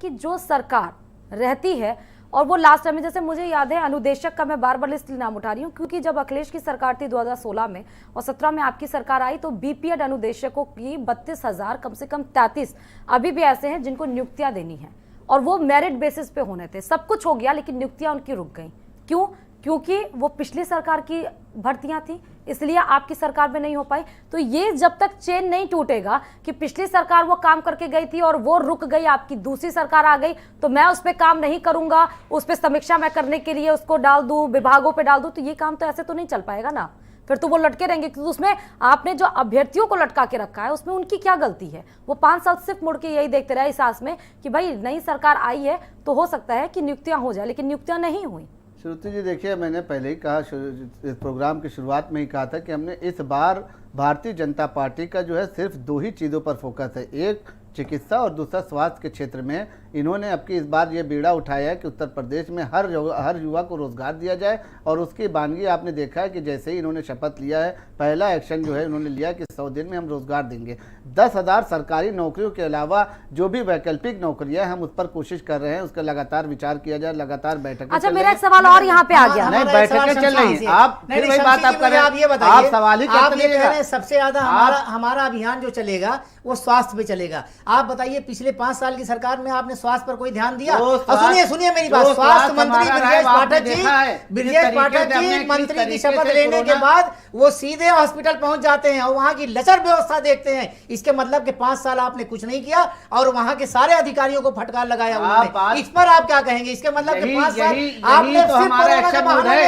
कि जो सरकार रहती है और वो लास्ट टाइम में, जैसे मुझे याद है अनुदेशक का मैं बार बार इसलिए नाम उठा रही हूँ क्योंकि जब अखिलेश की सरकार थी 2016 में और 17 में आपकी सरकार आई तो बीपीएड अनुदेशकों की 32,000 कम से कम 33 अभी भी ऐसे हैं जिनको नियुक्तियां देनी है और वो मेरिट बेसिस पे होने थे। सब कुछ हो गया लेकिन नियुक्तियां उनकी रुक गई। क्यों? क्योंकि वो पिछली सरकार की भर्तियां थी, इसलिए आपकी सरकार में नहीं हो पाई। तो ये जब तक चेन नहीं टूटेगा कि पिछली सरकार वो काम करके गई थी और वो रुक गई, आपकी दूसरी सरकार आ गई तो मैं उस पर काम नहीं करूंगा, उस पर समीक्षा मैं करने के लिए उसको डाल दूं, विभागों पे डाल दूं, तो ये काम तो ऐसे तो नहीं चल पाएगा ना। फिर तो वो लटके रहेंगे क्योंकि उसमें आपने जो अभ्यर्थियों को लटका के रखा है उसमें उनकी क्या गलती है। वो 5 साल सिर्फ मुड़ के यही देखते रहे इस आस में कि भाई नई सरकार आई है तो हो सकता है कि नियुक्तियां हो जाए, लेकिन नियुक्तियां नहीं हुई। श्रुति जी देखिए, मैंने पहले ही कहा, इस प्रोग्राम की शुरुआत में ही कहा था कि हमने इस बार भारतीय जनता पार्टी का जो है सिर्फ 2 ही चीज़ों पर फोकस है, एक चिकित्सा और दूसरा स्वास्थ्य के क्षेत्र में। इन्होंने अब की इस बार ये बीड़ा उठाया है कि उत्तर प्रदेश में हर युवा को रोजगार दिया जाए और उसकी बानगी आपने देखा है कि जैसे ही इन्होंने शपथ लिया है पहला एक्शन जो है उन्होंने लिया कि 100 दिन में हम रोजगार देंगे। 10,000 सरकारी नौकरियों के अलावा जो भी वैकल्पिक नौकरियां हम उस पर कोशिश कर रहे हैं, उसका लगातार विचार किया जाए, लगातार बैठकें। अच्छा, मेरा एक सवाल और यहाँ पे आ गया। नहीं, बैठकें चल रही है, आप फिर वही बात आप कर रहे हैं, आप सवाल ही करते रहिएगा। सबसे ज्यादा हमारा अभियान जो चलेगा वो स्वास्थ्य पे चलेगा। आप बताइए पिछले 5 साल की सरकार में आपने स्वास्थ्य पर कोई ध्यान दिया? सुनिए मेरी बात। स्वास्थ्य मंत्री ब्रजेश पाठक जी मंत्री की शपथ लेने के बाद वो सीधे हॉस्पिटल पहुंच जाते हैं और वहां की लचर व्यवस्था देखते हैं। इसके मतलब कि 5 साल आपने कुछ नहीं किया और वहां के सारे अधिकारियों को फटकार लगाया उन्होंने। इस पर आप क्या कहेंगे? इसके मतलब कि 5 साल आपने तो हमारा एक्शन मूड है,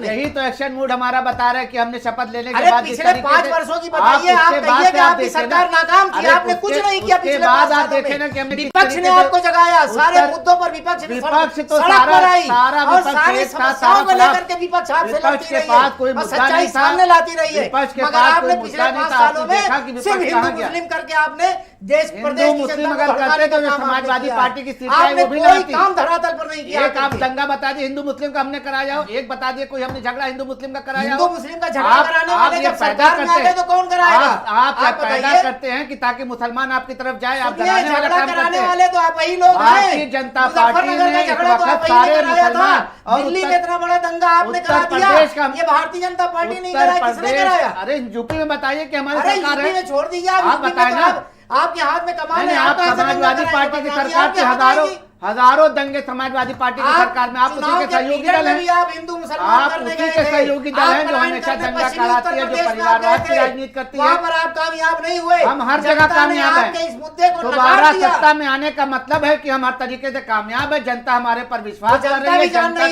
यही तो एक्शन मूड हमारा बता रहा है कि हमने शपथ लेने के बाद पिछले 5 वर्षों की बताइए। आप कहिए कि आपकी सरकार नाकाम थी, आपने कुछ नहीं किया। पिछले बाद आप देखें ना कि विपक्ष ने आपको जगाया, सारे मुद्दों पर विपक्ष तो सारा और सारे समस्याओं को लेकर के विपक्ष आपसे लड़ती रही है और सच्चाई सामने लाती रही है। मगर आपने पिछले 5 सालों में सिर्फ हिंदू मुस्लिम करके आपने देश प्रदेश की मुस्लिम अगर करते तो जो समाजवादी पार्टी की सीटें आपने वो भी कोई काम धरातल पर नहीं किया। एक आप दंगा बता दिए हिंदू मुस्लिम का हमने कराया हो, एक बता दिए कोई हमने झगड़ा हिंदू मुस्लिम का कराया हो। हिंदू मुस्लिम का झगड़ा कराने वाले जब सरकार में आते तो कौन कराएगा? आप पैदा करते हैं कि ताकि मुसलमान आपकी तरफ जाए, आप डराने वाला काम करते हैं। वाले तो आप ही लोग हैं। भारतीय जनता पार्टी ने एक वक्त सारे मुसलमान और दिल्ली में इतना बड़ा दंगा आपने करा दिया, ये भारतीय जनता पार्टी नहीं कराया, किसने कराया? अरे यूपी में बताइए कि हमारी सरकार है, छोड़ दीजिए आप बताए ना, आपके हाथ में कमान है। आप समाजवादी पार्टी की सरकार के हजारों दंगे समाजवादी पार्टी की सरकार में आप उसी के सहयोगी दल हैं, आप हिंदू मुसलमान आप उसी के सहयोगी दल हैं जो हमेशा दंगा कराती है, जो परिवारवाद की राजनीति करती है। वहां पर आप कामयाब नहीं हुए। हम हर जगह कामयाब हैं। इस मुद्दे को दोबारा सत्ता में आने का मतलब है कि हम हर तरीके से कामयाब है। जनता हमारे पर विश्वास कर रही है, जनता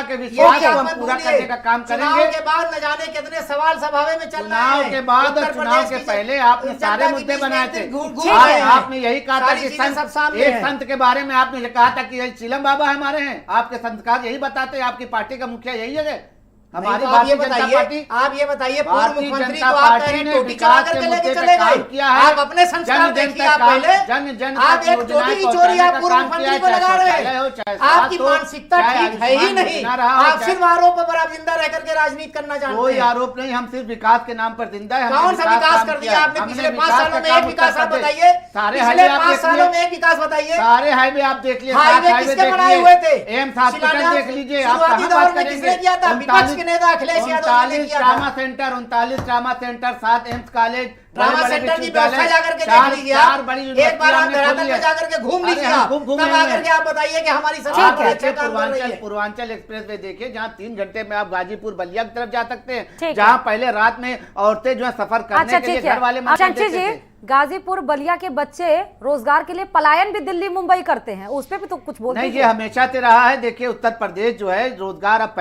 के विश्वास को पूरा करने का काम करेंगे। के बाद न जाने कितने सवाल सभावे में चल रहे हैं। चुनाव के बाद और चुनाव के पहले आपने सारे मुद्दे बनाए थे। आपने यही कहा था कि एक संत के बारे में आपने ये कहा था कि यही चिलम बाबा हमारे हैं, आपके संस्कार यही बताते हैं, आपकी पार्टी का मुखिया यही है। हमारी भारतीय जनता पार्टी, आप ये बताइए, पूर्व मुख्यमंत्री को आप टोटी चला करके लेके चले गए। आप अपने संस्कार देखिए, आप पहले आप एक टोटी की चोरी आप पूर्व मुख्यमंत्री को लगा रहे हैं। आपकी मानसिकता ठीक है ही नहीं। आप सिर्फ आरोपों पर आप जिंदा रह करके राजनीति करना चाहते हैं। कोई आरोप नहीं, हम सिर्फ विकास के नाम पर जिंदा है। कौन सा विकास कर दिया आपने पिछले 5 सालों में? एक विकास आप बताइए, पिछले 5 सालों में एक विकास बताइए। सारे हाईवे आप देख लीजिए, हाईवे किसके बनाए हुए थे? एम्स हॉस्पिटल देख लीजिए, आप शुरुआती दौर में किसने किया था? विपक्ष के नेता अखिलेश यादव ने किया था। 39 trauma centre, 7 AIIMS college, trauma centre की व्यवस्था जाकर के देख लीजिए। एक बार आप धरातल में जाकर के घूम लीजिए, तब आकर के आप बताइए कि हमारी सरकार। पूर्वांचल एक्सप्रेस वे देखिए, जहाँ 3 घंटे में आप गाजीपुर बलिया की तरफ जा सकते हैं, जहाँ पहले रात में औरतें जो है सफर करने के लिए घर वाले गाजीपुर बलिया के बच्चे रोजगार के लिए पलायन भी दिल्ली मुंबई करते हैं, उस पर भी तो कुछ बोलते नहीं। ये हमेशा से रहा है। देखिए उत्तर प्रदेश जो है रोजगार अब